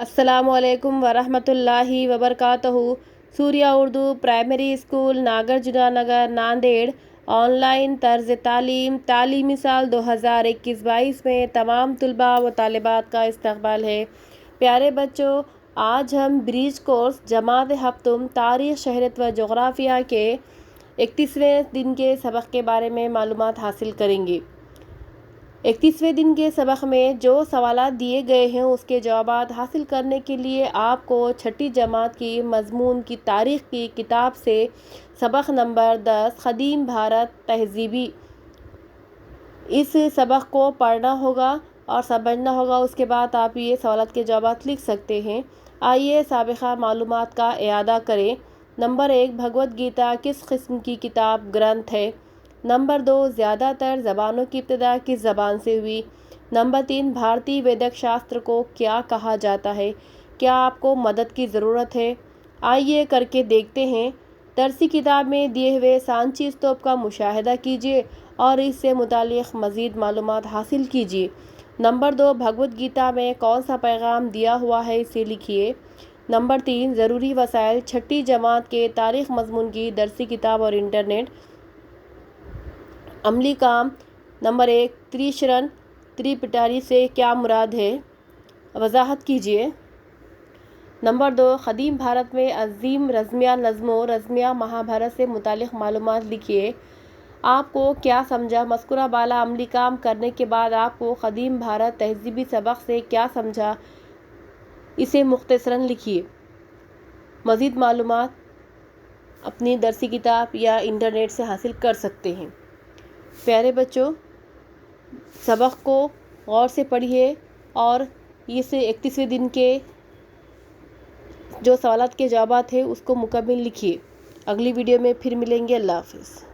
अस्सलामुअलैकुम वरहमतुल्लाहि वबरकातुहू। Surya Urdu primary school Nagarjuna नगर Nanded online तर्ज तालीम तालीमी साल 2021-22 में तमाम तुलबा व तालिबात का इस्तकबाल है। प्यारे बच्चों, आज हम ब्रिज कोर्स जमात हफ्तुम तारीख़ शहरत व जोग्राफिया के 31वें दिन के सबक के बारे में मालूमात हासिल करेंगे। 31वें दिन के सबक में जो सवालात दिए गए हैं उसके जवाबात हासिल करने के लिए आपको छठी जमात की मज़मून की तारीख़ की किताब से सबक नंबर 10 क़दीम भारत तहज़ीबी, इस सबक को पढ़ना होगा और समझना होगा। उसके बाद आप ये सवालात के जवाबात लिख सकते हैं। आइए साबिक़ा मालूमात का इआदा करें। नंबर 1, भगवद गीता किस किस्म की किताब ग्रंथ है? नंबर 2, ज़्यादातर ज़बानों की इब्तिदा किस ज़बान से हुई? नंबर 3, भारतीय वैदिक शास्त्र को क्या कहा जाता है? क्या आपको मदद की ज़रूरत है? आइए करके देखते हैं। दरसी किताब में दिए हुए सांची स्तूप का मुशाहिदा कीजिए और इससे मुतालिक मज़ीद मालूमात हासिल कीजिए। नंबर 2, भगवद गीता में कौन सा पैगाम दिया हुआ है इसे लिखिए। नंबर 3, ज़रूरी वसाइल छठी जमात के तारीख़ मज़मून की दरसी किताब और इंटरनेट अमली काम। नंबर 1, त्रिशरण त्रिपिटारी से क्या मुराद है? वजाहत कीजिए। नंबर 2, क़दीम भारत में अज़ीम रज़मिया नज़्मों रज़मिया महाभारत से मुतालिक मालूमात लिखिए। आपको क्या समझा? मज़कूरा बाला अमली काम करने के बाद आपको क़दीम भारत तहज़ीबी सबक से क्या समझा, इसे मुख्तसरन लिखिए। मज़ीद मालूमात अपनी दरसी किताब या इंटरनेट से हासिल कर सकते हैं। प्यारे बच्चों, सबक को गौर से पढ़िए और इस 31वें दिन के जो सवालात के जवाबात हैं उसको मुकम्मल लिखिए। अगली वीडियो में फिर मिलेंगे। अल्लाह हाफ़िज़।